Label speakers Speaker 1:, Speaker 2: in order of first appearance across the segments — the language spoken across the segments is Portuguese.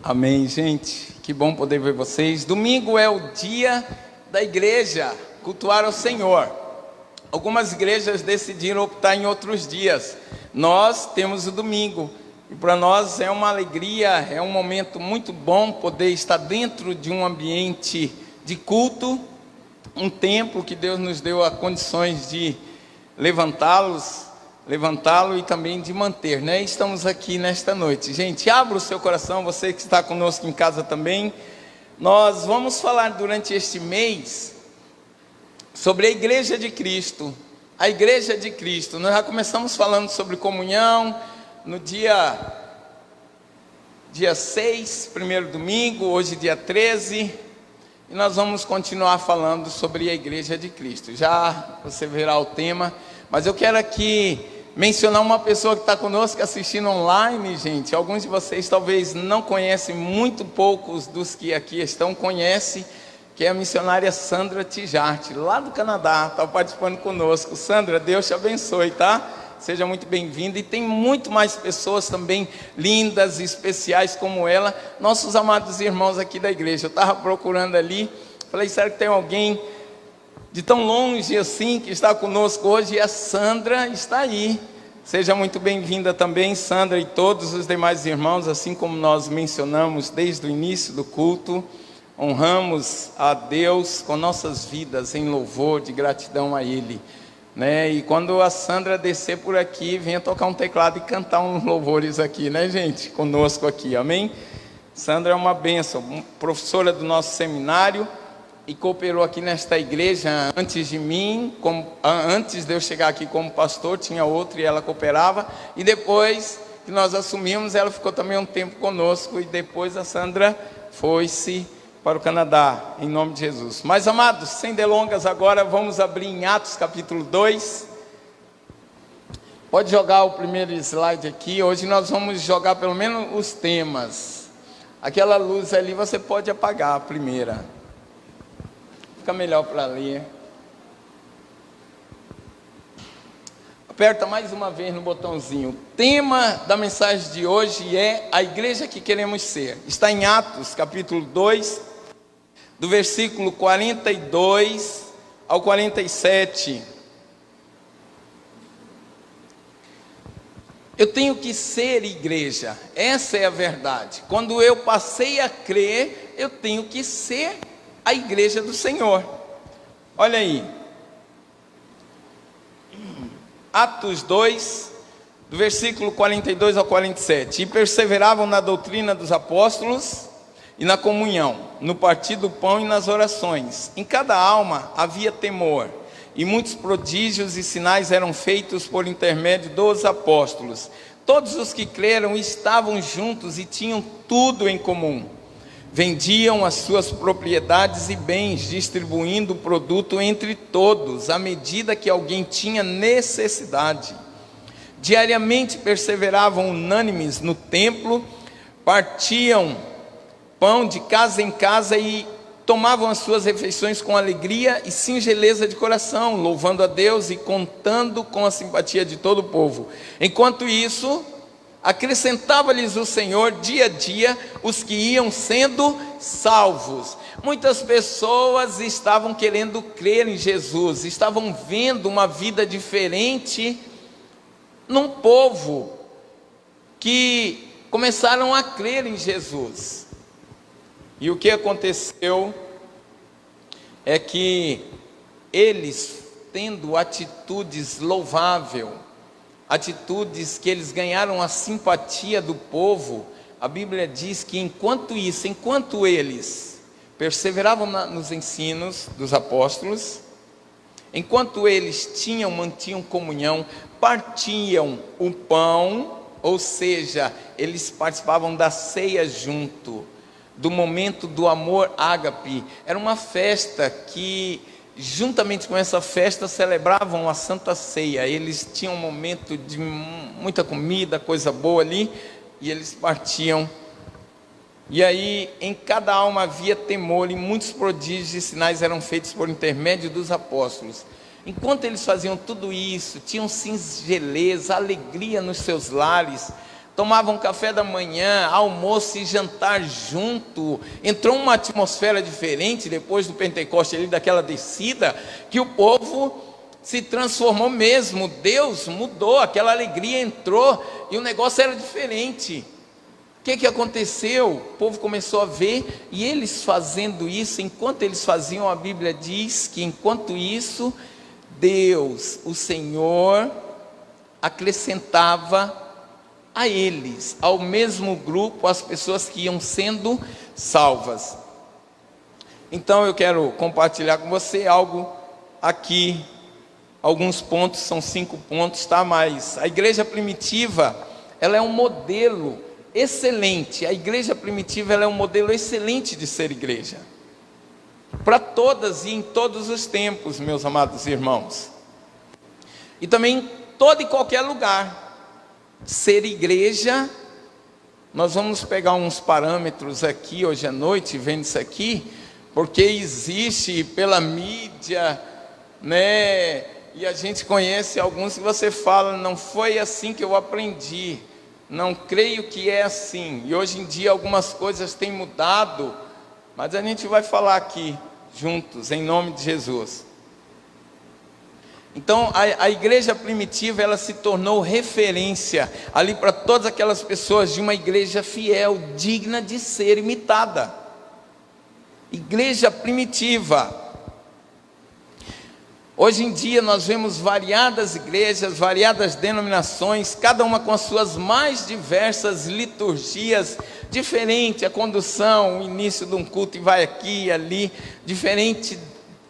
Speaker 1: Amém, gente. Que bom poder ver vocês. Domingo é o dia da igreja, cultuar ao Senhor. Algumas igrejas decidiram optar em outros dias. Nós temos o domingo. E para nós é uma alegria, é um momento muito bom poder estar dentro de um ambiente de culto, um templo que Deus nos deu as condições de levantá-lo e também de manter, né? Estamos aqui nesta noite. Gente, abra o seu coração, você que está conosco em casa também. Nós vamos falar durante este mês sobre a Igreja de Cristo. A Igreja de Cristo. Nós já começamos falando sobre comunhão no dia 6, primeiro domingo, hoje dia 13. E nós vamos continuar falando sobre a Igreja de Cristo. Já você verá o tema, mas eu quero aqui mencionar uma pessoa que está conosco assistindo online, gente. Alguns de vocês talvez não conhecem, muito poucos dos que aqui estão conhecem, que é a missionária Sandra Tijarte, lá do Canadá, está participando conosco. Sandra, Deus te abençoe, tá? Seja muito bem-vinda. E tem muito mais pessoas também lindas e especiais como ela, nossos amados irmãos aqui da igreja. Eu estava procurando ali, falei, será que tem alguém de tão longe assim que está conosco hoje? E a Sandra está aí. Seja muito bem-vinda também, Sandra, e todos os demais irmãos. Assim como nós mencionamos desde o início do culto, honramos a Deus com nossas vidas em louvor de gratidão a Ele, né? E quando a Sandra descer por aqui, venha tocar um teclado e cantar uns louvores aqui, né, gente? Conosco aqui, amém? Sandra é uma bênção, professora do nosso seminário, e cooperou aqui nesta igreja antes de mim, antes de eu chegar aqui como pastor, tinha outra e ela cooperava, e depois que nós assumimos, ela ficou também um tempo conosco, e depois a Sandra foi-se para o Canadá, em nome de Jesus. Mas amados, sem delongas, agora vamos abrir em Atos capítulo 2, pode jogar o primeiro slide aqui. Hoje nós vamos jogar pelo menos os temas, aquela luz ali você pode apagar a primeira, fica melhor para ler. Aperta mais uma vez no botãozinho. O tema da mensagem de hoje é a igreja que queremos ser. Está em Atos capítulo 2, do versículo 42 ao 47. Eu tenho que ser igreja, essa é a verdade. Quando eu passei a crer, eu tenho que ser a igreja do Senhor. Olha aí, Atos 2, do versículo 42 ao 47. E perseveravam na doutrina dos apóstolos e na comunhão, no partir do pão e nas orações. Em cada alma havia temor, e muitos prodígios e sinais eram feitos por intermédio dos apóstolos. Todos os que creram estavam juntos e tinham tudo em comum. Vendiam as suas propriedades e bens, distribuindo o produto entre todos, à medida que alguém tinha necessidade. Diariamente perseveravam unânimes no templo, partiam pão de casa em casa e tomavam as suas refeições com alegria e singeleza de coração, louvando a Deus e contando com a simpatia de todo o povo. Enquanto isso, acrescentava-lhes o Senhor dia a dia os que iam sendo salvos. Muitas pessoas estavam querendo crer em Jesus, estavam vendo uma vida diferente num povo que começaram a crer em Jesus. E o que aconteceu é que eles, tendo atitudes louváveis, atitudes que eles ganharam a simpatia do povo, a Bíblia diz que enquanto eles perseveravam nos ensinos dos apóstolos, enquanto eles mantinham comunhão, partiam o pão, ou seja, eles participavam da ceia junto, do momento do amor ágape. Era uma festa que, juntamente com essa festa, celebravam a Santa Ceia. Eles tinham um momento de muita comida, coisa boa ali, e eles partiam. E aí, em cada alma havia temor, e muitos prodígios e sinais eram feitos por intermédio dos apóstolos. Enquanto eles faziam tudo isso, tinham singeleza, alegria nos seus lares, tomavam café da manhã, almoço e jantar junto. Entrou uma atmosfera diferente depois do Pentecoste, ali daquela descida, que o povo se transformou mesmo. Deus mudou, aquela alegria entrou e o negócio era diferente. O que aconteceu? O povo começou a ver, e eles fazendo isso, enquanto eles faziam, a Bíblia diz que enquanto isso, Deus, o Senhor, acrescentava a eles, ao mesmo grupo, as pessoas que iam sendo salvas. Então eu quero compartilhar com você algo aqui, alguns pontos, são 5 pontos, tá? Mas a igreja primitiva, ela é um modelo excelente. A igreja primitiva, ela é um modelo excelente de ser igreja, para todas e em todos os tempos, meus amados irmãos, e também em todo e qualquer lugar. Ser igreja, nós vamos pegar uns parâmetros aqui hoje à noite, vendo isso aqui, porque existe pela mídia, né? E a gente conhece alguns que você fala, não foi assim que eu aprendi, não creio que é assim. E hoje em dia algumas coisas têm mudado, mas a gente vai falar aqui juntos, em nome de Jesus. Então a igreja primitiva, ela se tornou referência ali para todas aquelas pessoas de uma igreja fiel, digna de ser imitada. Igreja primitiva. Hoje em dia nós vemos variadas igrejas, variadas denominações, cada uma com as suas mais diversas liturgias, diferente a condução, o início de um culto e vai aqui e ali, diferente.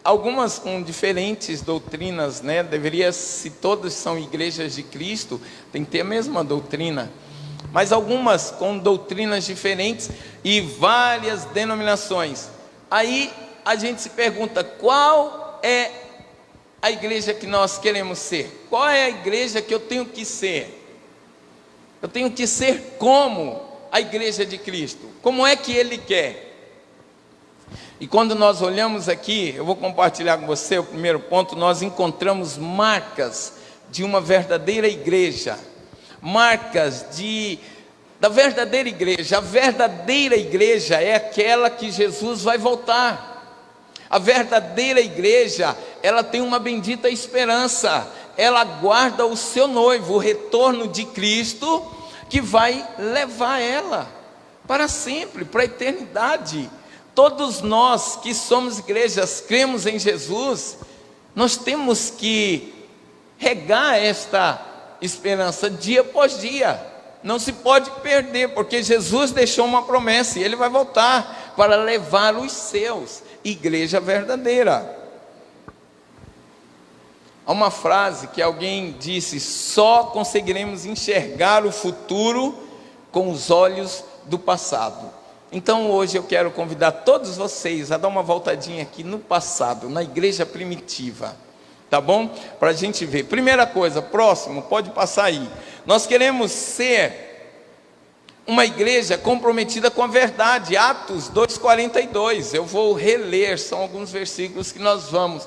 Speaker 1: Algumas com diferentes doutrinas, né? Deveria, se todas são igrejas de Cristo, tem que ter a mesma doutrina. Mas algumas com doutrinas diferentes e várias denominações. Aí a gente se pergunta, qual é a igreja que nós queremos ser? Qual é a igreja que eu tenho que ser? Eu tenho que ser como a igreja de Cristo. Como é que Ele quer? E quando nós olhamos aqui, eu vou compartilhar com você o primeiro ponto, nós encontramos marcas de uma verdadeira igreja, marcas da verdadeira igreja. A verdadeira igreja é aquela que Jesus vai voltar. A verdadeira igreja, ela tem uma bendita esperança, ela aguarda o seu noivo, o retorno de Cristo, que vai levar ela para sempre, para a eternidade. Todos nós que somos igrejas, cremos em Jesus, nós temos que regar esta esperança dia após dia. Não se pode perder, porque Jesus deixou uma promessa e Ele vai voltar para levar os seus. Igreja verdadeira. Há uma frase que alguém disse: só conseguiremos enxergar o futuro com os olhos do passado. Então hoje eu quero convidar todos vocês a dar uma voltadinha aqui no passado, na igreja primitiva, tá bom? Para a gente ver. Primeira coisa, próximo, pode passar aí. Nós queremos ser uma igreja comprometida com a verdade. Atos 2,42, eu vou reler, são alguns versículos que nós vamos.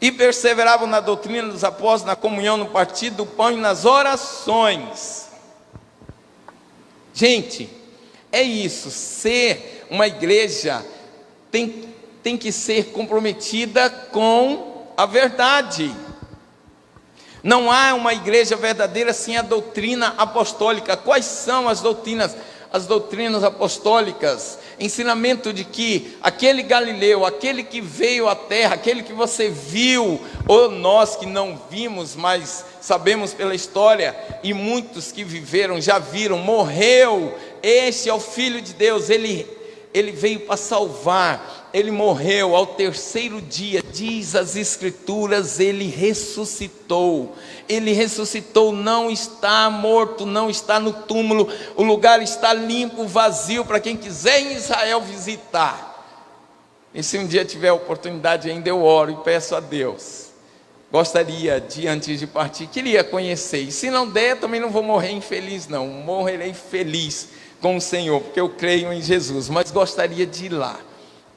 Speaker 1: E perseveravam na doutrina dos apóstolos, na comunhão, no partir do pão e nas orações. Gente, é isso, ser uma igreja tem que ser comprometida com a verdade. Não há uma igreja verdadeira sem a doutrina apostólica. Quais são as doutrinas? As doutrinas apostólicas, ensinamento de que aquele Galileu, aquele que veio à terra, aquele que você viu, ou nós que não vimos, mas sabemos pela história, e muitos que viveram, já viram, morreu, este é o Filho de Deus, ele veio para salvar, ele morreu ao terceiro dia, diz as Escrituras, ele ressuscitou, não está morto, não está no túmulo, o lugar está limpo, vazio, para quem quiser em Israel visitar. E se um dia tiver oportunidade ainda, eu oro e peço a Deus, gostaria de, antes de partir, queria conhecer, e se não der, também não vou morrer infeliz não, morrerei feliz com o Senhor, porque eu creio em Jesus, mas gostaria de ir lá,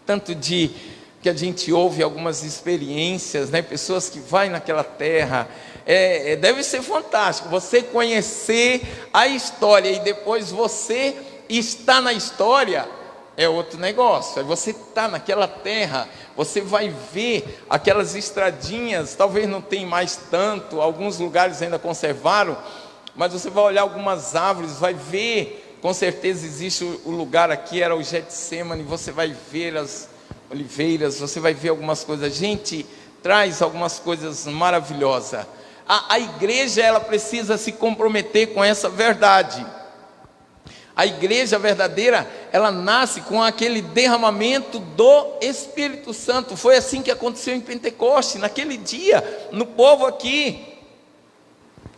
Speaker 1: tanto que a gente ouve algumas experiências, né? Pessoas que vão naquela terra, Deve ser fantástico você conhecer a história e depois você está na história. É outro negócio. Aí você está naquela terra, você vai ver aquelas estradinhas, talvez não tem mais tanto, alguns lugares ainda conservaram, mas você vai olhar algumas árvores, vai ver, com certeza existe o lugar aqui, era o Getsemane, você vai ver as oliveiras, você vai ver algumas coisas. Gente, traz algumas coisas maravilhosas. A igreja, ela precisa se comprometer com essa verdade. A igreja verdadeira, ela nasce com aquele derramamento do Espírito Santo. Foi assim que aconteceu em Pentecoste, naquele dia, no povo aqui.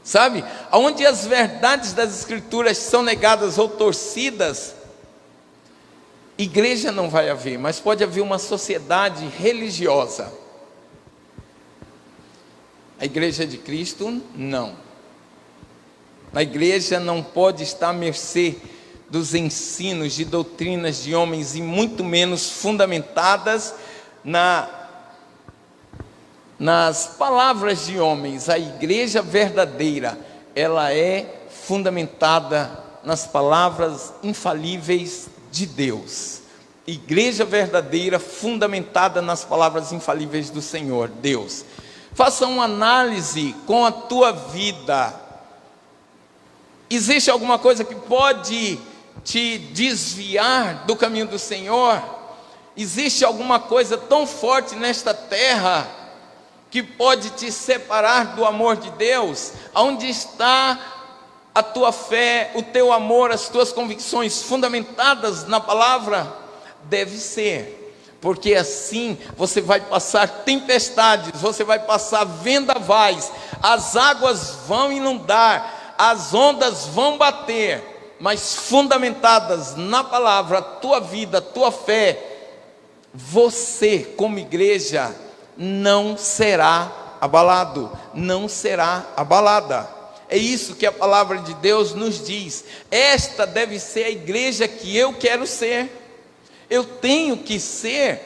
Speaker 1: Sabe, onde as verdades das Escrituras são negadas ou torcidas, igreja não vai haver, mas pode haver uma sociedade religiosa. A igreja de Cristo, não. A igreja não pode estar à mercê dos ensinos de doutrinas de homens, e muito menos fundamentadas nas palavras de homens. A igreja verdadeira, ela é fundamentada nas palavras infalíveis de Deus. Igreja verdadeira fundamentada nas palavras infalíveis do Senhor, Deus. Faça uma análise com a tua vida. Existe alguma coisa que pode te desviar do caminho do Senhor? Existe alguma coisa tão forte nesta terra que pode te separar do amor de Deus? Aonde está a tua fé, o teu amor, as tuas convicções fundamentadas na palavra? Deve ser, porque assim você vai passar tempestades, você vai passar vendavais, as águas vão inundar, as ondas vão bater, mas fundamentadas na palavra, a tua vida, a tua fé, você como igreja não será abalado, não será abalada. É isso que a palavra de Deus nos diz. Esta deve ser a igreja que eu quero ser. Eu tenho que ser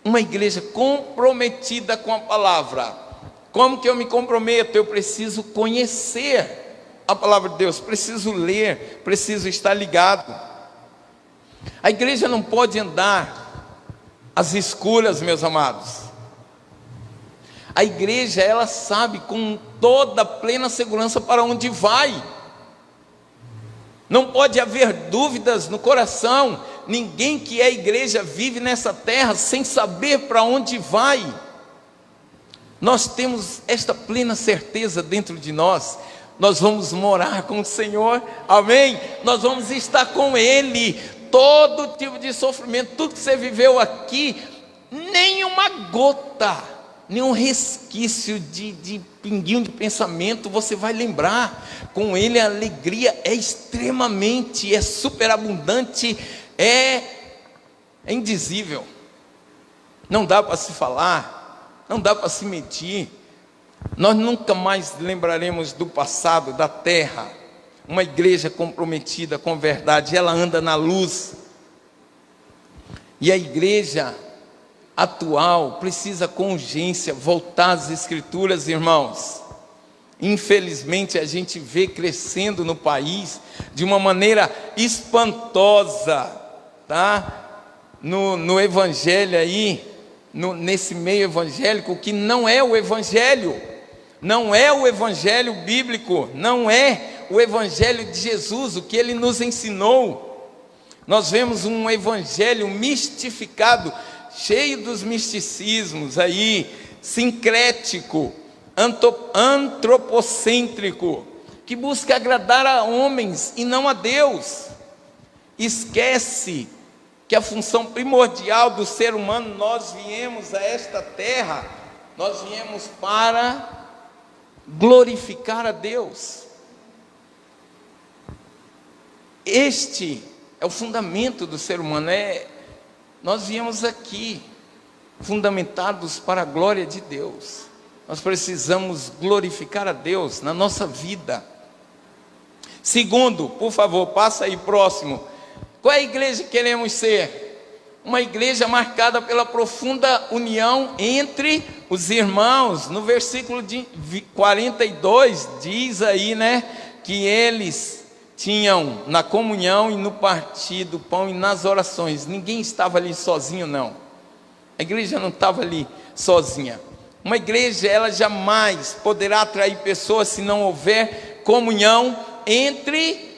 Speaker 1: uma igreja comprometida com a palavra. Como que eu me comprometo? Eu preciso conhecer a palavra de Deus, preciso ler, preciso estar ligado. A igreja não pode andar às escuras, meus amados. A igreja, ela sabe com toda plena segurança para onde vai. Não pode haver dúvidas no coração. Ninguém que é igreja vive nessa terra sem saber para onde vai. Nós temos esta plena certeza dentro de nós. Nós vamos morar com o Senhor, amém? Nós vamos estar com Ele. Todo tipo de sofrimento, tudo que você viveu aqui, nenhuma gota, nenhum resquício de pinguinho de pensamento você vai lembrar. Com Ele a alegria é extremamente, é superabundante, é indizível. Não dá para se falar, não dá para se medir. Nós nunca mais lembraremos do passado, da terra. Uma igreja comprometida com a verdade, ela anda na luz. E a igreja atual precisa com urgência voltar às Escrituras, irmãos. Infelizmente a gente vê crescendo no país de uma maneira espantosa, tá? No evangelho aí, nesse meio evangélico, que não é o evangelho, não é o evangelho bíblico, não é o evangelho de Jesus, o que Ele nos ensinou. Nós vemos um evangelho mistificado, cheio dos misticismos aí, sincrético, antropocêntrico, que busca agradar a homens e não a Deus. Esquece que a função primordial do ser humano, nós viemos a esta terra, nós viemos para glorificar a Deus. Este é o fundamento do ser humano. Nós viemos aqui fundamentados para a glória de Deus. Nós precisamos glorificar a Deus na nossa vida. Segundo, por favor, passa aí próximo. Qual é a igreja que queremos ser? uma igreja marcada pela profunda união entre os irmãos. No versículo 42 diz aí, né, que eles tinham na comunhão e no partir do pão e nas orações. Ninguém estava ali sozinho, não. A igreja não estava ali sozinha. Uma igreja, ela jamais poderá atrair pessoas se não houver comunhão entre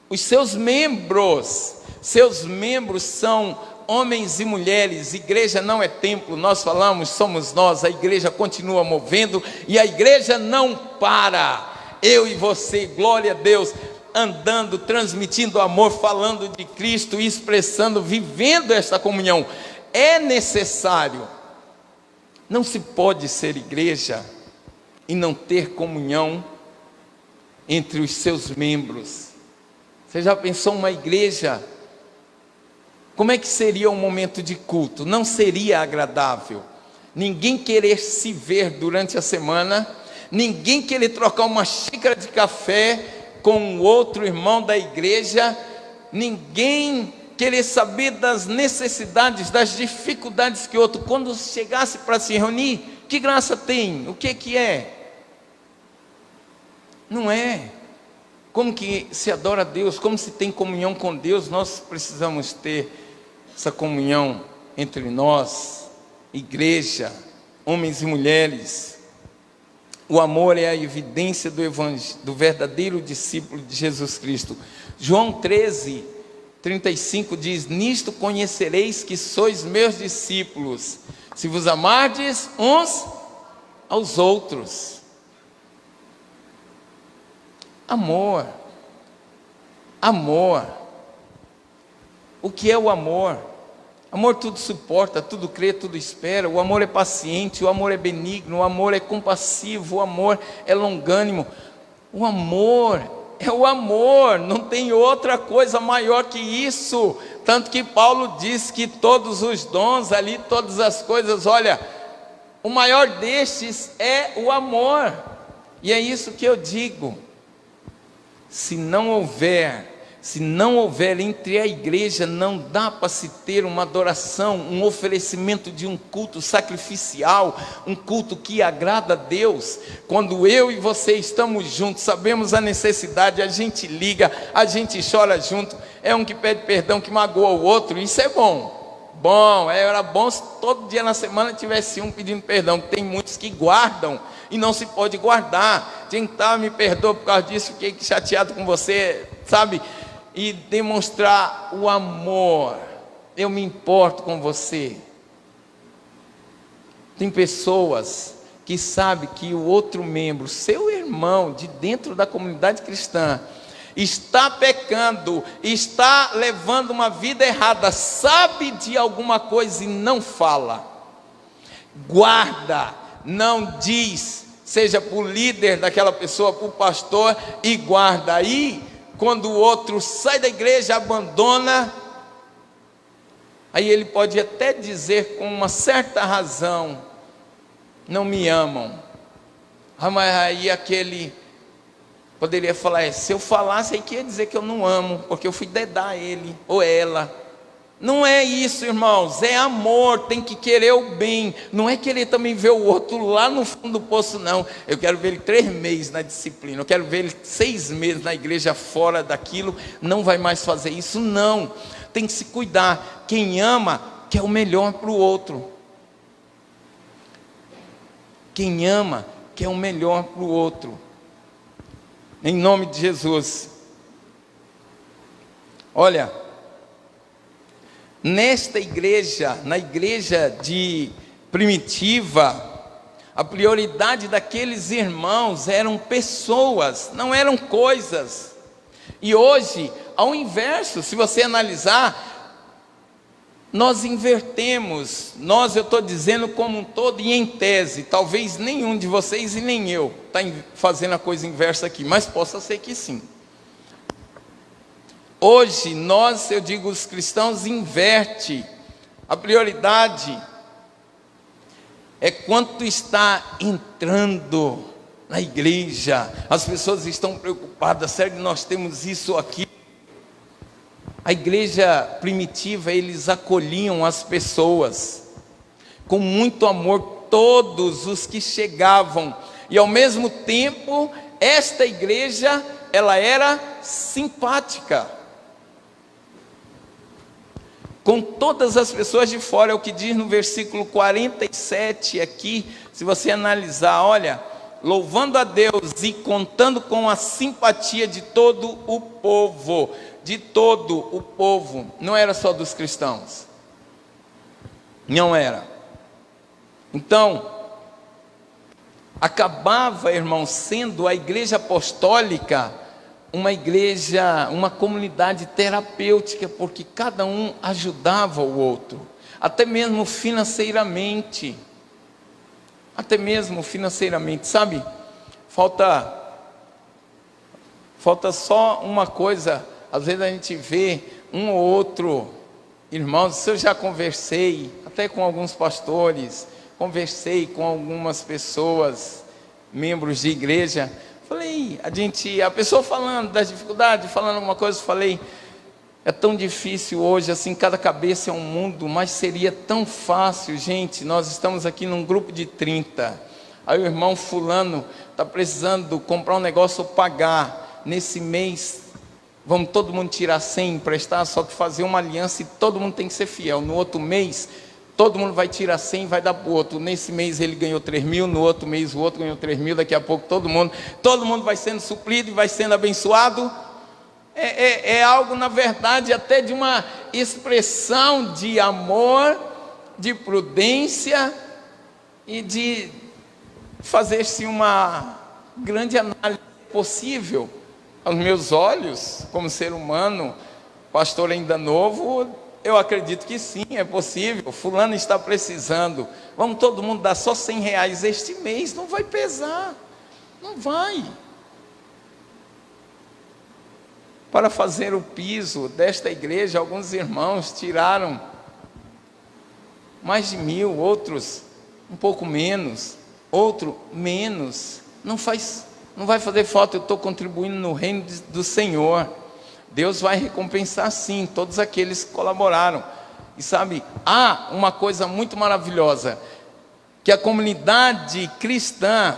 Speaker 1: os seus membros. Seus membros são homens e mulheres. Igreja não é templo, nós falamos, somos nós. A igreja continua movendo e a igreja não para. Eu e você, glória a Deus, andando, transmitindo amor, falando de Cristo, expressando, vivendo esta comunhão. É necessário. Não se pode ser igreja e não ter comunhão entre os seus membros. Você já pensou uma igreja? Como é que seria um momento de culto? Não seria agradável. Ninguém querer se ver durante a semana, ninguém querer trocar uma xícara de café com outro irmão da igreja, ninguém querer saber das necessidades, das dificuldades que outro, quando chegasse para se reunir, que graça tem? O que é? Não é. Como que se adora a Deus, como se tem comunhão com Deus? Nós precisamos ter essa comunhão entre nós, igreja, homens e mulheres. O amor é a evidência do verdadeiro discípulo de Jesus Cristo. João 13:35 diz: nisto conhecereis que sois meus discípulos, se vos amardes uns aos outros. Amor. Amor. O que é o amor? Amor tudo suporta, tudo crê, tudo espera. O amor é paciente, o amor é benigno, o amor é compassivo, o amor é longânimo. O amor é o amor, não tem outra coisa maior que isso. Tanto que Paulo diz que todos os dons ali, todas as coisas, olha, o maior destes é o amor. E é isso que eu digo. Se não houver entre a igreja, não dá para se ter uma adoração, um oferecimento de um culto sacrificial, um culto que agrada a Deus. Quando eu e você estamos juntos, sabemos a necessidade, a gente liga, a gente chora junto, é um que pede perdão, que magoa o outro, isso é bom. Era bom se todo dia na semana tivesse um pedindo perdão. Tem muitos que guardam e não se pode guardar. Me perdoa por causa disso, fiquei chateado com você, sabe? E demonstrar o amor. Eu me importo com você. Tem pessoas que sabem que o outro membro, seu irmão, de dentro da comunidade cristã, está pecando, está levando uma vida errada, sabe de alguma coisa e não fala, guarda, não diz, seja para o líder daquela pessoa, para o pastor, e guarda. Aí, quando o outro sai da igreja, abandona, aí ele pode até dizer com uma certa razão: não me amam. Mas aí aquele poderia falar: se eu falasse aí que ia dizer que eu não amo, porque eu fui dedar ele ou ela. Não é isso, irmãos, é amor, tem que querer o bem, não é querer também ver o outro lá no fundo do poço, não. Eu quero ver ele 3 meses na disciplina, eu quero ver ele 6 meses na igreja fora daquilo, não vai mais fazer isso, não. Tem que se cuidar. Quem ama quer o melhor para o outro. Quem ama quer o melhor para o outro. Em nome de Jesus. Olha, nesta igreja, na igreja primitiva, a prioridade daqueles irmãos eram pessoas, não eram coisas. E hoje, ao inverso, se você analisar, nós invertemos. Eu estou dizendo como um todo e em tese, talvez nenhum de vocês e nem eu está fazendo a coisa inversa aqui, mas possa ser que sim. Hoje eu digo, os cristãos inverte. A prioridade é quanto está entrando na igreja. As pessoas estão preocupadas: será que nós temos isso aqui? A igreja primitiva, eles acolhiam as pessoas com muito amor, todos os que chegavam, e ao mesmo tempo, esta igreja, ela era simpática com todas as pessoas de fora. É o que diz no versículo 47 aqui, se você analisar, olha, louvando a Deus e contando com a simpatia de todo o povo, não era só dos cristãos, não era. Então, acabava, irmão, sendo a igreja apostólica uma igreja, uma comunidade terapêutica, porque cada um ajudava o outro, até mesmo financeiramente, sabe? Falta só uma coisa, às vezes a gente vê um ou outro, irmãos, eu já conversei, até com alguns pastores, conversei com algumas pessoas, membros de igreja, falei, a pessoa falando das dificuldades, falando alguma coisa, eu falei, é tão difícil hoje, assim, cada cabeça é um mundo, mas seria tão fácil, gente, nós estamos aqui num grupo de 30, aí o irmão fulano está precisando comprar um negócio ou pagar, nesse mês, vamos todo mundo tirar 100, emprestar, só que fazer uma aliança e todo mundo tem que ser fiel, no outro mês, todo mundo vai tirar 100 e vai dar para o outro. Nesse mês ele ganhou 3 mil, no outro mês o outro ganhou 3 mil, daqui a pouco todo mundo vai sendo suprido e vai sendo abençoado. É algo, na verdade, até de uma expressão de amor, de prudência e de fazer-se uma grande análise possível. Aos meus olhos, como ser humano, pastor ainda novo, eu acredito que sim, é possível. Fulano está precisando, vamos todo mundo dar só 100 reais este mês, não vai pesar, não vai. Para fazer o piso desta igreja, alguns irmãos tiraram mais de 1.000, outros um pouco menos, outro menos, não vai fazer falta, eu estou contribuindo no reino do Senhor. Deus vai recompensar sim, todos aqueles que colaboraram. E sabe, há uma coisa muito maravilhosa, que a comunidade cristã,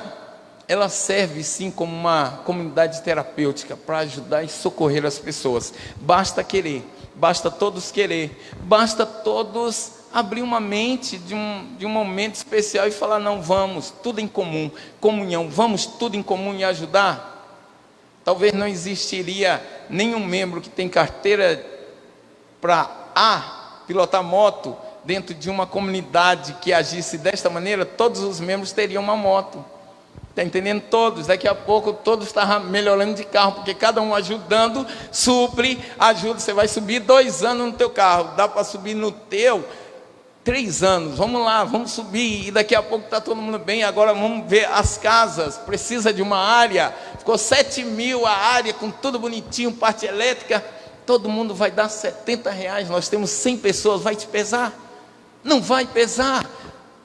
Speaker 1: ela serve sim como uma comunidade terapêutica, para ajudar e socorrer as pessoas. Basta querer, basta todos querer, basta todos abrir uma mente de um momento especial e falar, não, vamos, tudo em comum, comunhão, vamos tudo em comum e ajudar. Talvez não existiria nenhum membro que tem carteira para pilotar moto dentro de uma comunidade que agisse desta maneira, todos os membros teriam uma moto. Está entendendo? Todos, daqui a pouco todos estavam melhorando de carro, porque cada um ajudando, supre, ajuda. Você vai subir 2 anos no teu carro, dá para subir no teu 3 anos, vamos lá, vamos subir, e daqui a pouco está todo mundo bem. Agora vamos ver as casas, precisa de uma área, ficou 7 mil a área, com tudo bonitinho, parte elétrica, todo mundo vai dar 70 reais, nós temos 100 pessoas, vai te pesar? Não vai pesar,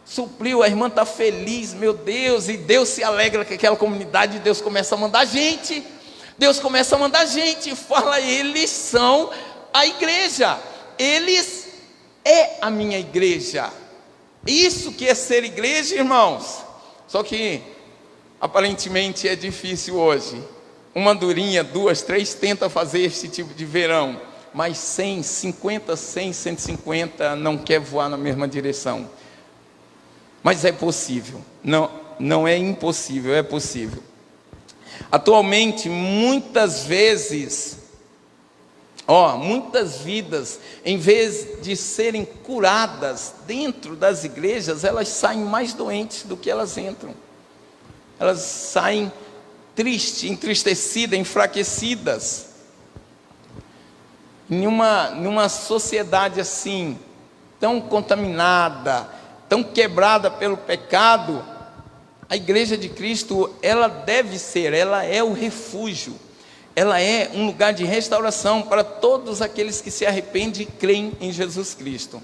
Speaker 1: supriu, a irmã está feliz, meu Deus, e Deus se alegra com aquela comunidade, Deus começa a mandar gente, fala, eles são a igreja, eles é a minha igreja. Isso que é ser igreja, irmãos. Só que aparentemente é difícil hoje. Uma durinha, 2, 3 tenta fazer esse tipo de verão, mas 100, 50, 100, 150 não quer voar na mesma direção. Mas é possível. Não é impossível, é possível. Atualmente, muitas vezes, muitas vidas, em vez de serem curadas dentro das igrejas, elas saem mais doentes do que elas entram. Elas saem tristes, entristecidas, enfraquecidas. Numa sociedade assim, tão contaminada, tão quebrada pelo pecado, a igreja de Cristo, ela é o refúgio. Ela é um lugar de restauração para todos aqueles que se arrependem e creem em Jesus Cristo.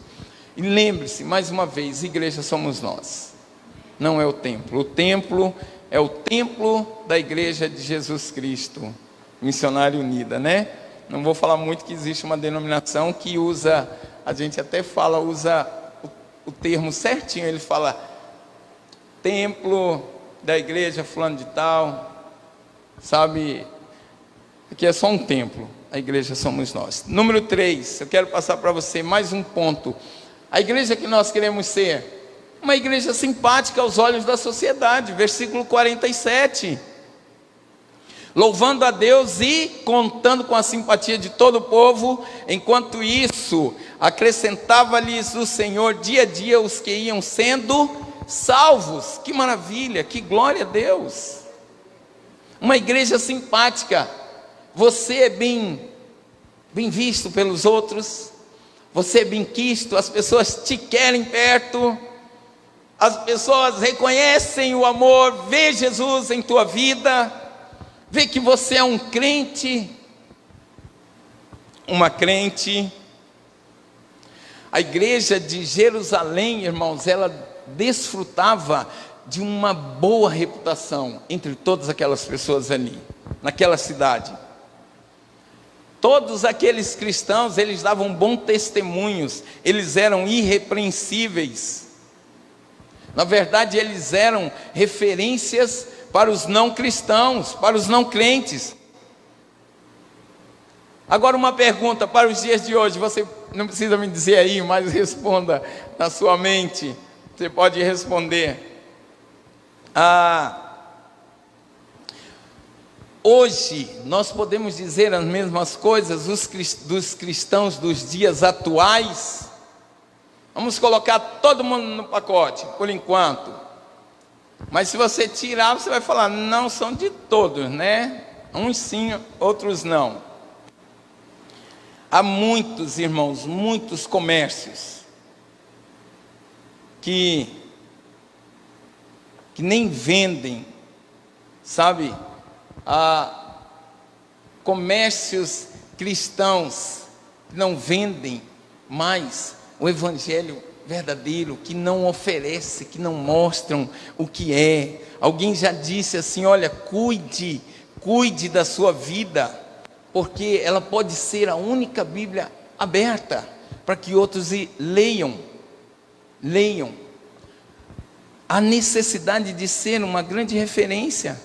Speaker 1: E lembre-se, mais uma vez, igreja somos nós, não é o templo. O templo é o templo da igreja de Jesus Cristo, Missionária Unida, né? Não vou falar muito, que existe uma denominação que usa, a gente até fala, usa o termo certinho, ele fala templo da igreja fulano de tal, sabe, que é só um templo, a igreja somos nós. Número 3, eu quero passar para você mais um ponto. A igreja que nós queremos ser, uma igreja simpática aos olhos da sociedade, versículo 47. Louvando a Deus e contando com a simpatia de todo o povo, enquanto isso, acrescentava-lhes o Senhor dia a dia os que iam sendo salvos. Que maravilha, que glória a Deus! Uma igreja simpática, você é bem visto pelos outros, você é bem quisto, as pessoas te querem perto, as pessoas reconhecem o amor, vê Jesus em tua vida, vê que você é um crente, uma crente. A igreja de Jerusalém, irmãos, ela desfrutava de uma boa reputação entre todas aquelas pessoas ali, naquela cidade. Todos aqueles cristãos, eles davam bons testemunhos, eles eram irrepreensíveis. Na verdade, eles eram referências para os não cristãos, para os não crentes. Agora uma pergunta para os dias de hoje, você não precisa me dizer aí, mas responda na sua mente, você pode responder. Hoje nós podemos dizer as mesmas coisas dos cristãos dos dias atuais? Vamos colocar todo mundo no pacote, por enquanto. Mas se você tirar, você vai falar, não são de todos, né? Uns sim, outros não. Há muitos, irmãos, muitos comércios que nem vendem, sabe? Há comércios cristãos que não vendem mais o evangelho verdadeiro, que não oferece, que não mostram o que é. Alguém já disse assim, olha, cuide da sua vida, porque ela pode ser a única Bíblia aberta, para que outros leiam. A necessidade de ser uma grande referência.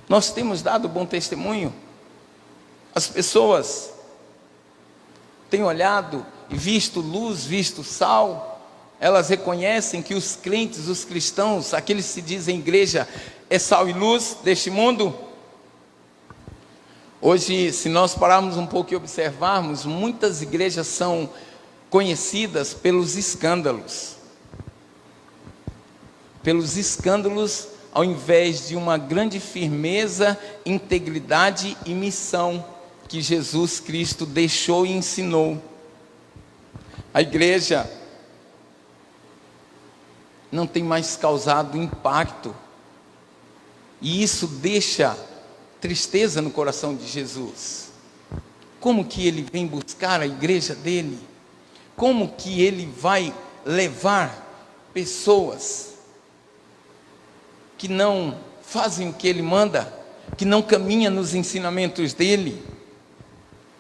Speaker 1: Nós temos dado bom testemunho, as pessoas têm olhado e visto luz, visto sal, elas reconhecem que os crentes, os cristãos, aqueles que se dizem igreja, é sal e luz deste mundo. Hoje, se nós pararmos um pouco e observarmos, muitas igrejas são conhecidas pelos escândalos, ao invés de uma grande firmeza, integridade e missão que Jesus Cristo deixou e ensinou. A igreja não tem mais causado impacto, e isso deixa tristeza no coração de Jesus. Como que ele vem buscar a igreja dele? Como que ele vai levar pessoas que não fazem o que ele manda, que não caminham nos ensinamentos dele?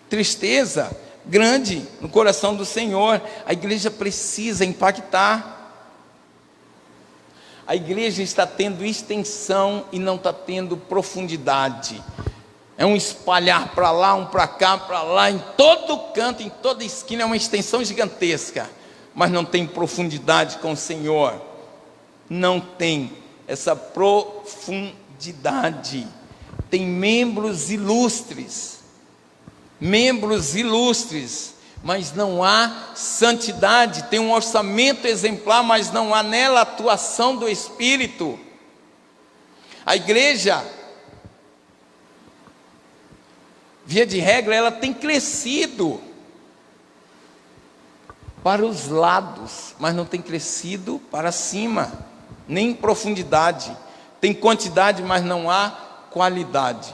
Speaker 1: Tristeza grande no coração do Senhor. A igreja precisa impactar. A igreja está tendo extensão e não está tendo profundidade. É um espalhar para lá, um para cá, para lá, em todo canto, em toda esquina, é uma extensão gigantesca, mas não tem profundidade com o Senhor. Não tem essa profundidade. Tem membros ilustres, mas não há santidade. Tem um orçamento exemplar, mas não há nela atuação do Espírito. A igreja, via de regra, ela tem crescido para os lados, mas não tem crescido para cima, nem em profundidade. Tem quantidade, mas não há qualidade.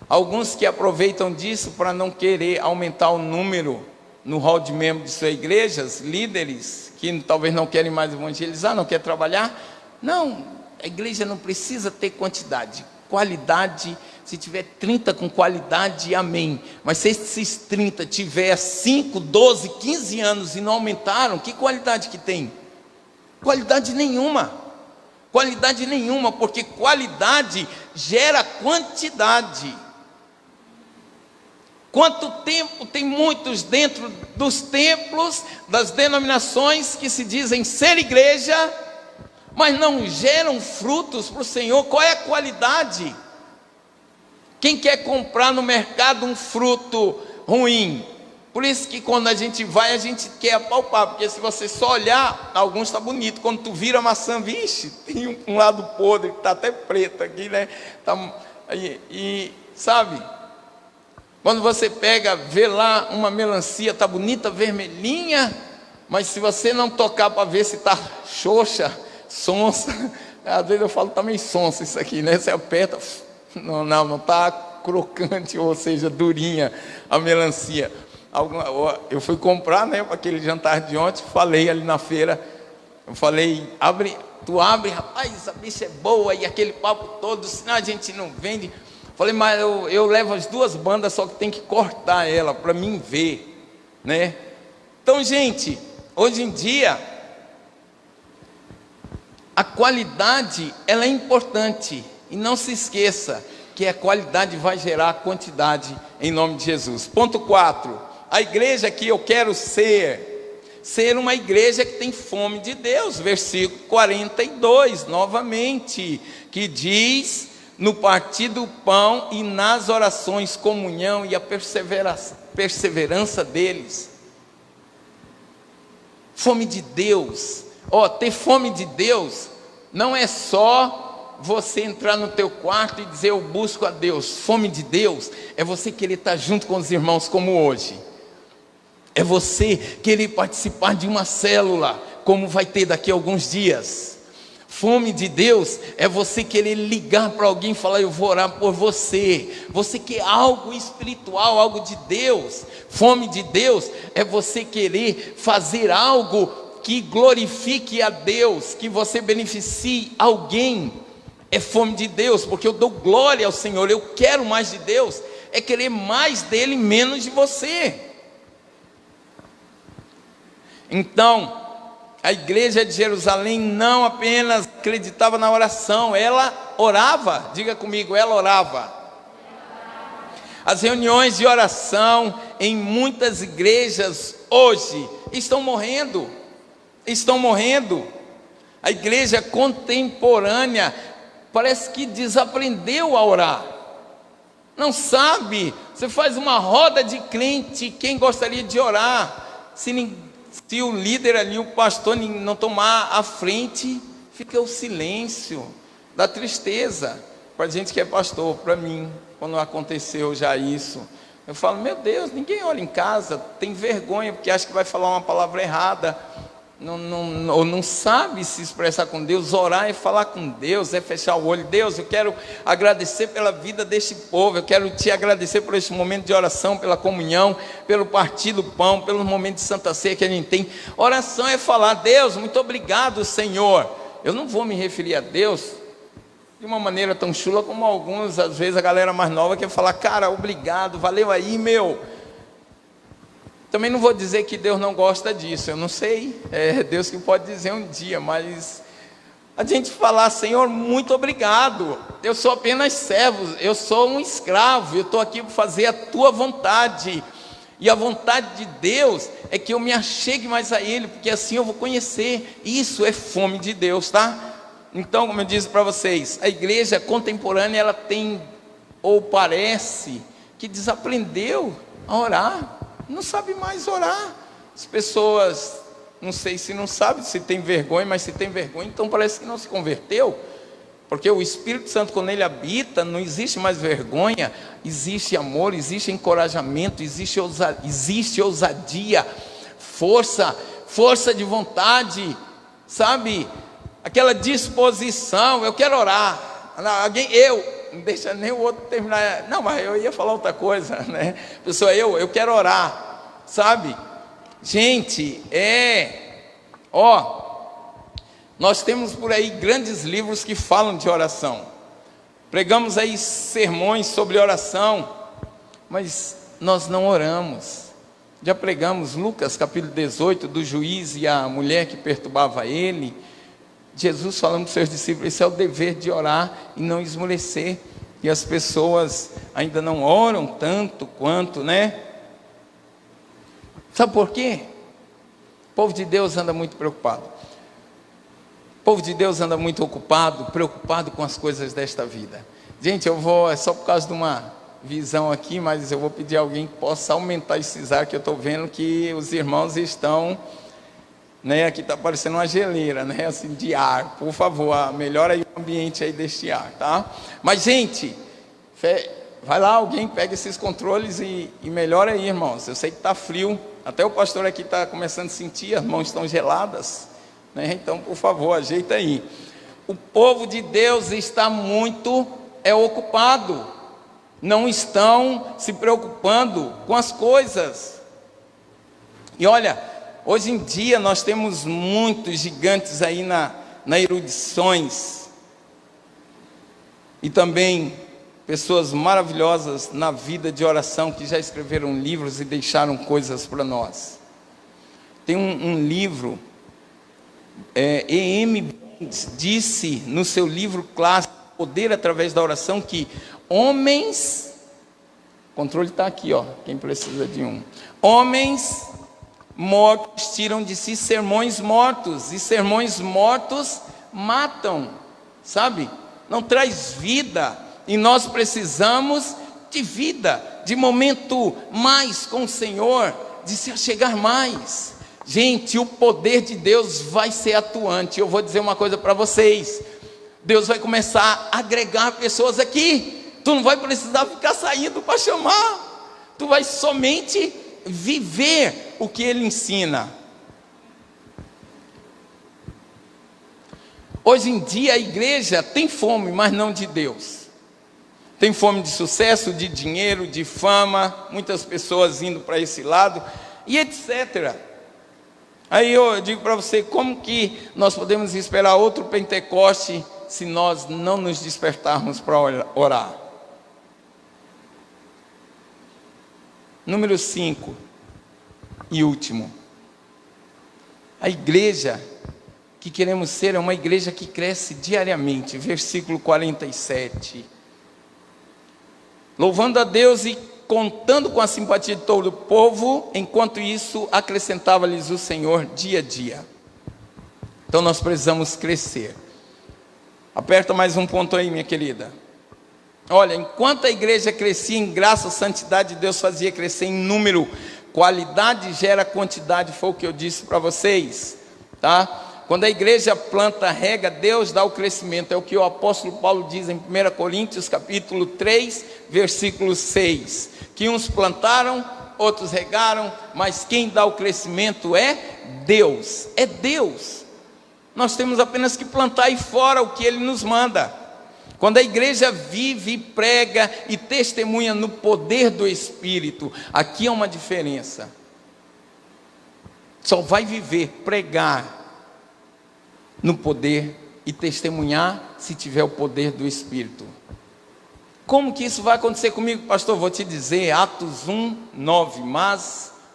Speaker 1: Alguns que aproveitam disso para não querer aumentar o número no hall de membros de suas igrejas, líderes que talvez não querem mais evangelizar, não querem trabalhar. Não, a igreja não precisa ter quantidade, qualidade Se tiver 30 com qualidade, amém. Mas se esses 30 tiver 5, 12, 15 anos e não aumentaram, que qualidade que tem? Qualidade nenhuma. Qualidade nenhuma, porque qualidade gera quantidade. Quanto tempo tem muitos dentro dos templos, das denominações que se dizem ser igreja, mas não geram frutos para o Senhor? Qual é a qualidade? Quem quer comprar no mercado um fruto ruim? Por isso que quando a gente vai, a gente quer apalpar, porque se você só olhar, alguns está bonito, quando tu vira a maçã, vixe, tem um lado podre, que está até preto aqui, né? Sabe? Quando você pega, vê lá uma melancia, está bonita, vermelhinha, mas se você não tocar para ver se está xoxa, sonsa, às vezes eu falo, está meio sonsa isso aqui, né? Você aperta, não está crocante, ou seja, durinha a melancia. Eu fui comprar, né, para aquele jantar de ontem, falei ali na feira, eu falei, tu abre, rapaz, a bicha é boa, e aquele papo todo, senão a gente não vende. Falei, mas eu levo as 2 bandas, só que tem que cortar ela para mim ver, né? Então, gente, hoje em dia, a qualidade, ela é importante, e não se esqueça que a qualidade vai gerar quantidade, em nome de Jesus. Ponto 4, a igreja que eu quero ser uma igreja que tem fome de Deus, versículo 42, novamente, que diz: no partir do pão e nas orações, comunhão e a perseverança deles. Fome de Deus. Ter fome de Deus não é só você entrar no teu quarto e dizer eu busco a Deus. Fome de Deus é você querer estar junto com os irmãos como hoje. É você querer participar de uma célula, como vai ter daqui a alguns dias. Fome de Deus é você querer ligar para alguém e falar, eu vou orar por você. Você quer algo espiritual, algo de Deus. Fome de Deus é você querer fazer algo que glorifique a Deus, que você beneficie alguém. É fome de Deus, porque eu dou glória ao Senhor, eu quero mais de Deus. É querer mais dele, menos de você. Então, a igreja de Jerusalém não apenas acreditava na oração, ela orava. Diga comigo, ela orava. As reuniões de oração em muitas igrejas hoje estão morrendo. A igreja contemporânea parece que desaprendeu a orar. Não sabe. Você faz uma roda de crente, quem gostaria de orar? Se o líder ali, o pastor, não tomar a frente, fica o silêncio, dá tristeza. Para a gente que é pastor, para mim, quando aconteceu já isso, eu falo, meu Deus, ninguém ora em casa, tem vergonha, porque acha que vai falar uma palavra errada, ou não sabe se expressar com Deus. Orar é falar com Deus, é fechar o olho. Deus, eu quero agradecer pela vida deste povo, eu quero te agradecer por este momento de oração, pela comunhão, pelo partir do pão, pelo momento de Santa Ceia que a gente tem. Oração é falar, Deus, muito obrigado, Senhor. Eu não vou me referir a Deus de uma maneira tão chula como alguns, às vezes a galera mais nova quer falar, cara, obrigado, valeu aí, meu. Também não vou dizer que Deus não gosta disso, eu não sei, é Deus que pode dizer um dia, mas a gente falar, Senhor, muito obrigado, eu sou apenas servo, eu sou um escravo, eu estou aqui para fazer a tua vontade, e a vontade de Deus é que eu me achegue mais a Ele, porque assim eu vou conhecer. Isso é fome de Deus, tá? Então, como eu disse para vocês, a igreja contemporânea, ela tem, ou parece, que desaprendeu a orar. Não sabe mais orar. As pessoas, não sei se não sabem, se tem vergonha, mas se tem vergonha, então parece que não se converteu, porque o Espírito Santo, quando ele habita, não existe mais vergonha, existe amor, existe encorajamento, existe ousadia, força de vontade, sabe, aquela disposição. Eu quero orar, não deixa nem o outro terminar. Não, mas eu ia falar outra coisa, né? Pessoa, eu quero orar, sabe? Gente, nós temos por aí grandes livros que falam de oração. Pregamos aí sermões sobre oração, mas nós não oramos. Já pregamos Lucas capítulo 18, do juiz e a mulher que perturbava ele. Jesus falando para os seus discípulos, esse é o dever de orar e não esmorecer. E as pessoas ainda não oram tanto quanto, né? Sabe por quê? O povo de Deus anda muito preocupado. O povo de Deus anda muito ocupado, preocupado com as coisas desta vida. Gente, é só por causa de uma visão aqui, mas eu vou pedir a alguém que possa aumentar esses ar, que eu estou vendo que os irmãos estão, né, aqui está parecendo uma geleira, né, assim, de ar. Por favor, melhora aí o ambiente aí deste ar, tá? Mas, gente, vai lá, alguém pega esses controles e melhora aí, irmãos. Eu sei que está frio, até o pastor aqui está começando a sentir, as mãos estão geladas, né? Então, por favor, ajeita aí. O povo de Deus está muito ocupado, não estão se preocupando com as coisas. E olha, hoje em dia nós temos muitos gigantes aí na erudições, e também pessoas maravilhosas na vida de oração, que já escreveram livros e deixaram coisas para nós. Tem um livro, E.M. Bonds disse no seu livro clássico, Poder através da Oração, que homens, o controle está aqui, ó, quem precisa de um. Homens mortos tiram de si sermões mortos, e sermões mortos matam, sabe? Não traz vida, e nós precisamos de vida, de momento mais com o Senhor, de se achegar mais. Gente, o poder de Deus vai ser atuante. Eu vou dizer uma coisa para vocês: Deus vai começar a agregar pessoas aqui. Tu não vai precisar ficar saindo para chamar, tu vai somente viver o que Ele ensina. Hoje em dia a igreja tem fome, mas não de Deus. Tem fome de sucesso, de dinheiro, de fama, muitas pessoas indo para esse lado, e etc. Aí eu digo para você, como que nós podemos esperar outro Pentecoste se nós não nos despertarmos para orar? Número 5 e último. A igreja que queremos ser é uma igreja que cresce diariamente. Versículo 47. Louvando a Deus e contando com a simpatia de todo o povo, enquanto isso acrescentava-lhes o Senhor dia a dia. Então nós precisamos crescer. Aperta mais um ponto aí, minha querida. Olha, enquanto a igreja crescia em graça, santidade, Deus fazia crescer em número. Qualidade gera quantidade, foi o que eu disse para vocês, tá? Quando a igreja planta, rega, Deus dá o crescimento. É o que o apóstolo Paulo diz em 1 Coríntios capítulo 3, versículo 6. Que uns plantaram, outros regaram, mas quem dá o crescimento é Deus. É Deus. Nós temos apenas que plantar aí fora o que Ele nos manda. Quando a igreja vive, prega e testemunha no poder do Espírito, aqui é uma diferença. Só vai viver, pregar no poder e testemunhar se tiver o poder do Espírito. Como que isso vai acontecer comigo, pastor? Vou te dizer, Atos 1, 9,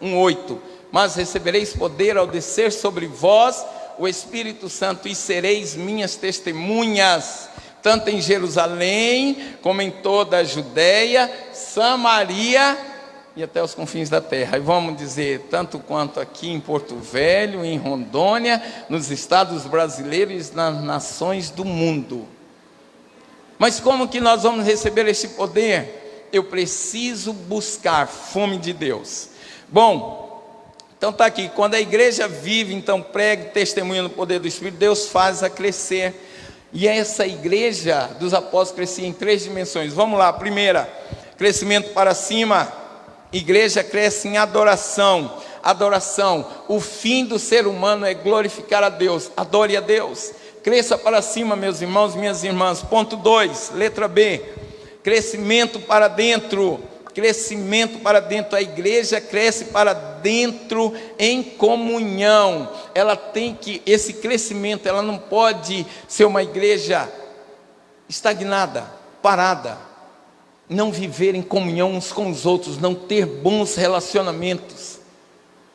Speaker 1: 8. Mas recebereis poder ao descer sobre vós o Espírito Santo, e sereis minhas testemunhas, tanto em Jerusalém, como em toda a Judéia, Samaria e até os confins da terra. E vamos dizer, tanto quanto aqui em Porto Velho, em Rondônia, nos estados brasileiros e nas nações do mundo. Mas como que nós vamos receber esse poder? Eu preciso buscar fome de Deus. Bom, então está aqui, quando a igreja vive, então prega e testemunha no poder do Espírito, Deus faz a crescer. E essa igreja dos apóstolos crescia em 3 dimensões. Vamos lá, primeira, crescimento para cima. Igreja cresce em adoração. Adoração, o fim do ser humano é glorificar a Deus. Adore a Deus. Cresça para cima, meus irmãos, minhas irmãs. Ponto 2, letra B, crescimento para dentro. Crescimento para dentro. A igreja cresce para dentro em comunhão. Ela tem que, esse crescimento, ela não pode ser uma igreja estagnada, parada, não viver em comunhão uns com os outros, não ter bons relacionamentos.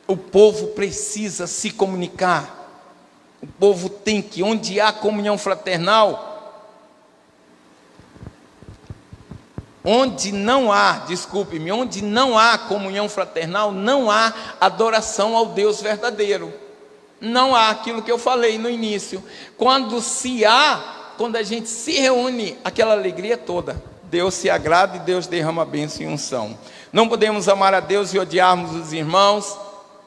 Speaker 1: O povo precisa se comunicar. O povo tem que, onde há comunhão fraternal, onde não há comunhão fraternal, não há adoração ao Deus verdadeiro. Não há aquilo que eu falei no início. Quando a gente se reúne, aquela alegria toda, Deus se agrada e Deus derrama bênção e unção. Não podemos amar a Deus e odiarmos os irmãos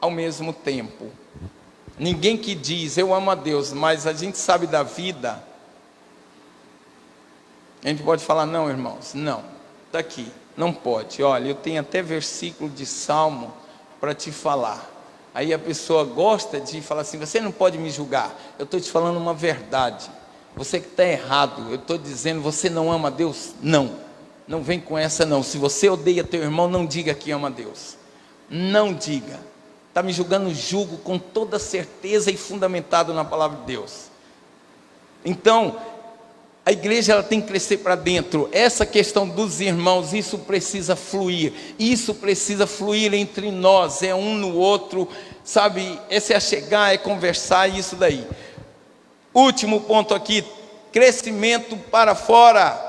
Speaker 1: ao mesmo tempo. Ninguém que diz, eu amo a Deus, mas a gente sabe da vida, a gente pode falar, não, irmãos, não, está aqui, não pode. Olha, eu tenho até versículo de Salmo para te falar. Aí a pessoa gosta de falar assim, você não pode me julgar, eu estou te falando uma verdade. Você que está errado, eu estou dizendo, você não ama a Deus? Não vem com essa não. Se você odeia teu irmão, não diga que ama a Deus. Não diga. Está me julgando, julgo com toda certeza e fundamentado na palavra de Deus. Então, a igreja ela tem que crescer para dentro. Essa questão dos irmãos, isso precisa fluir. Isso precisa fluir entre nós, é um no outro, sabe? Esse é chegar, é conversar, isso daí. Último ponto aqui, crescimento para fora.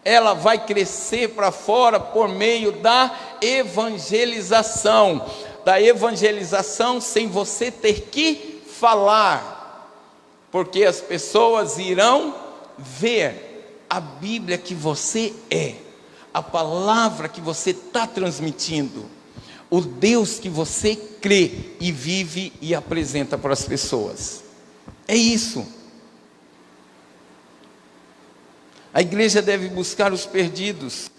Speaker 1: Ela vai crescer para fora por meio da evangelização. Da evangelização sem você ter que falar, porque as pessoas irão ver a Bíblia que você é, a palavra que você está transmitindo, o Deus que você crê e vive e apresenta para as pessoas. É isso. A igreja deve buscar os perdidos.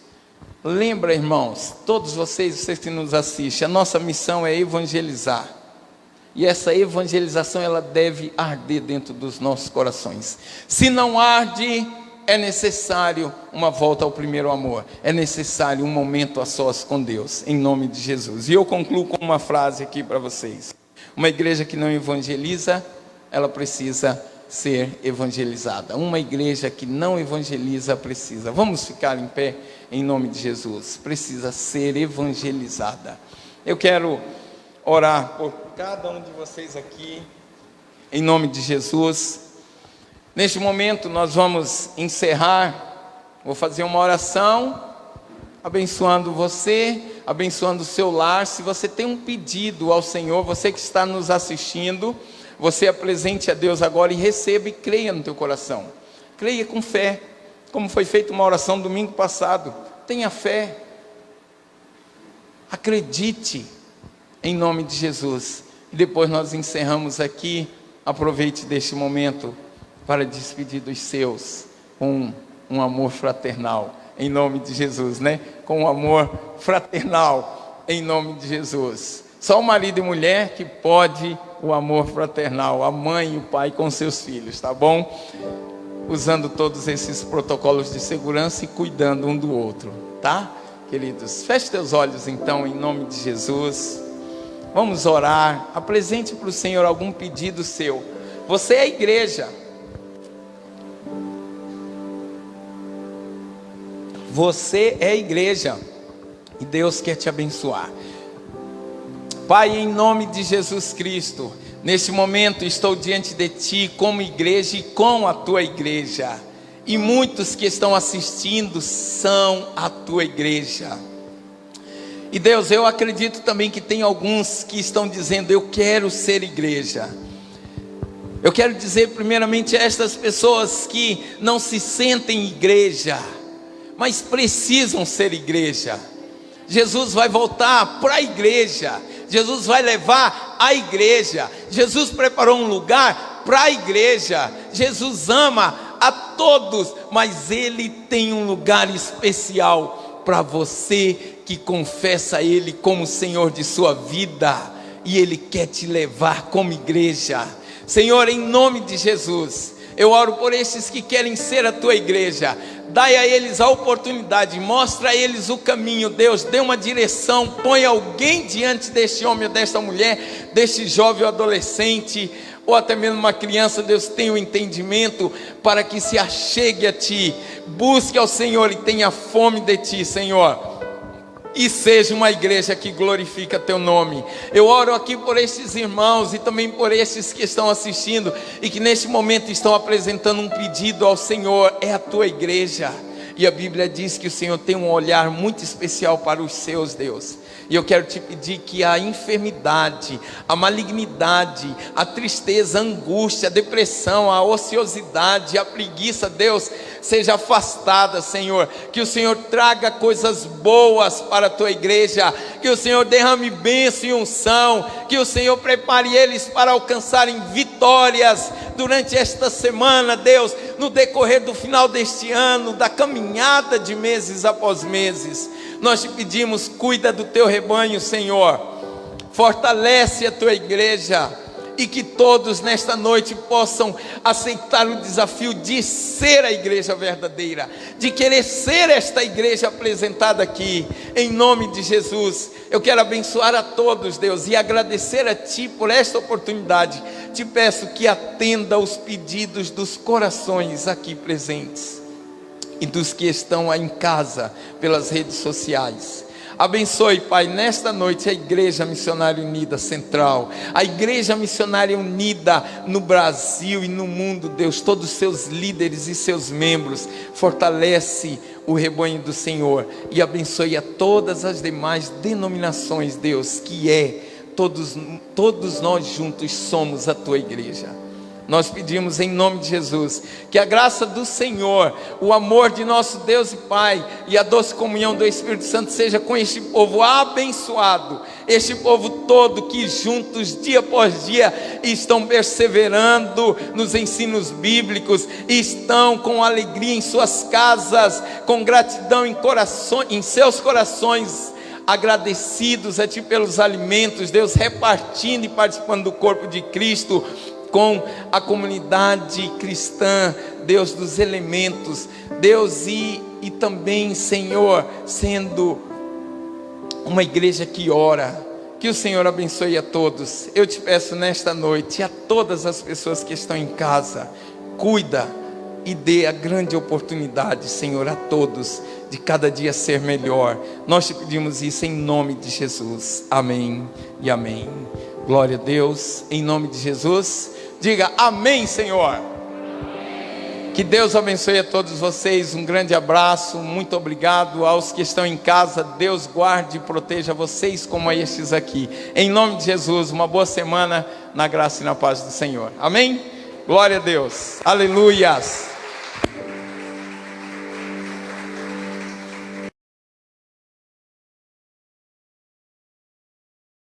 Speaker 1: Lembra, irmãos, todos vocês que nos assistem, a nossa missão é evangelizar. E essa evangelização, ela deve arder dentro dos nossos corações. Se não arde, é necessário uma volta ao primeiro amor. É necessário um momento a sós com Deus, em nome de Jesus. E eu concluo com uma frase aqui para vocês. Uma igreja que não evangeliza, ela precisa ser evangelizada. Uma igreja que não evangeliza precisa. Vamos ficar em pé em nome de Jesus. Precisa ser evangelizada. Eu quero orar por cada um de vocês aqui em nome de Jesus. Neste momento nós vamos encerrar. Vou fazer uma oração abençoando você, abençoando o seu lar. Se você tem um pedido ao Senhor, você que está nos assistindo, você apresente a Deus agora e receba e creia no teu coração. Creia com fé, como foi feita uma oração domingo passado. Tenha fé. Acredite em nome de Jesus. E depois nós encerramos aqui. Aproveite deste momento para despedir dos seus com um amor fraternal. Em nome de Jesus, né? Com um amor fraternal. Em nome de Jesus. Só o marido e mulher que pode o amor fraternal, a mãe e o pai com seus filhos, tá bom? Usando todos esses protocolos de segurança e cuidando um do outro, tá? Queridos, feche teus olhos então, em nome de Jesus. Vamos orar. Apresente para o Senhor algum pedido seu. Você é a igreja. Você é a igreja. E Deus quer te abençoar. Pai, em nome de Jesus Cristo, neste momento estou diante de Ti como igreja e com a Tua igreja. E muitos que estão assistindo são a Tua igreja. E Deus, eu acredito também que tem alguns que estão dizendo, eu quero ser igreja. Eu quero dizer primeiramente a estas pessoas que não se sentem igreja, mas precisam ser igreja. Jesus vai voltar para a igreja. Jesus vai levar a igreja. Jesus preparou um lugar para a igreja. Jesus ama a todos, mas Ele tem um lugar especial para você que confessa Ele como Senhor de sua vida. E Ele quer te levar como igreja. Senhor, em nome de Jesus, eu oro por esses que querem ser a tua igreja. Dai a eles a oportunidade, mostra a eles o caminho, Deus, dê uma direção, põe alguém diante deste homem ou desta mulher, deste jovem ou adolescente, ou até mesmo uma criança, Deus, tenha o entendimento para que se achegue a Ti, busque ao Senhor e tenha fome de Ti, Senhor, e seja uma igreja que glorifica Teu nome. Eu oro aqui por estes irmãos e também por estes que estão assistindo e que neste momento estão apresentando um pedido ao Senhor. É a Tua igreja, e a Bíblia diz que o Senhor tem um olhar muito especial para os seus, Deus. E eu quero te pedir que a enfermidade, a malignidade, a tristeza, a angústia, a depressão, a ociosidade, a preguiça, Deus, seja afastada, Senhor. Que o Senhor traga coisas boas para a Tua igreja, que o Senhor derrame bênção e unção, que o Senhor prepare eles para alcançarem vitórias durante esta semana, Deus, no decorrer do final deste ano, da caminhada de meses após meses. Nós te pedimos, cuida do Teu rebanho, Senhor, fortalece a Tua igreja, e que todos nesta noite possam aceitar o desafio de ser a igreja verdadeira, de querer ser esta igreja apresentada aqui, em nome de Jesus. Eu quero abençoar a todos, Deus, e agradecer a Ti por esta oportunidade. Te peço que atenda os pedidos dos corações aqui presentes e dos que estão em casa pelas redes sociais. Abençoe, Pai, nesta noite a Igreja Missionária Unida Central, a Igreja Missionária Unida no Brasil e no mundo, Deus, todos os seus líderes e seus membros. Fortalece o rebanho do Senhor e abençoe a todas as demais denominações, Deus, que todos nós juntos somos a Tua igreja. Nós pedimos em nome de Jesus, que a graça do Senhor, o amor de nosso Deus e Pai e a doce comunhão do Espírito Santo seja com este povo abençoado, este povo todo que juntos, dia após dia, estão perseverando nos ensinos bíblicos, estão com alegria em suas casas, com gratidão em seus corações, agradecidos a Ti pelos alimentos, Deus, repartindo e participando do corpo de Cristo, com a comunidade cristã, Deus, dos elementos, Deus, e também, Senhor, sendo uma igreja que ora. Que o Senhor abençoe a todos. Eu te peço nesta noite, a todas as pessoas que estão em casa, cuida e dê a grande oportunidade, Senhor, a todos, de cada dia ser melhor. Nós te pedimos isso em nome de Jesus, amém e amém. Glória a Deus, em nome de Jesus. Diga amém, Senhor. Que Deus abençoe a todos vocês, um grande abraço, muito obrigado aos que estão em casa. Deus guarde e proteja vocês como a estes aqui, em nome de Jesus. Uma boa semana na graça e na paz do Senhor, amém? Glória a Deus, aleluias.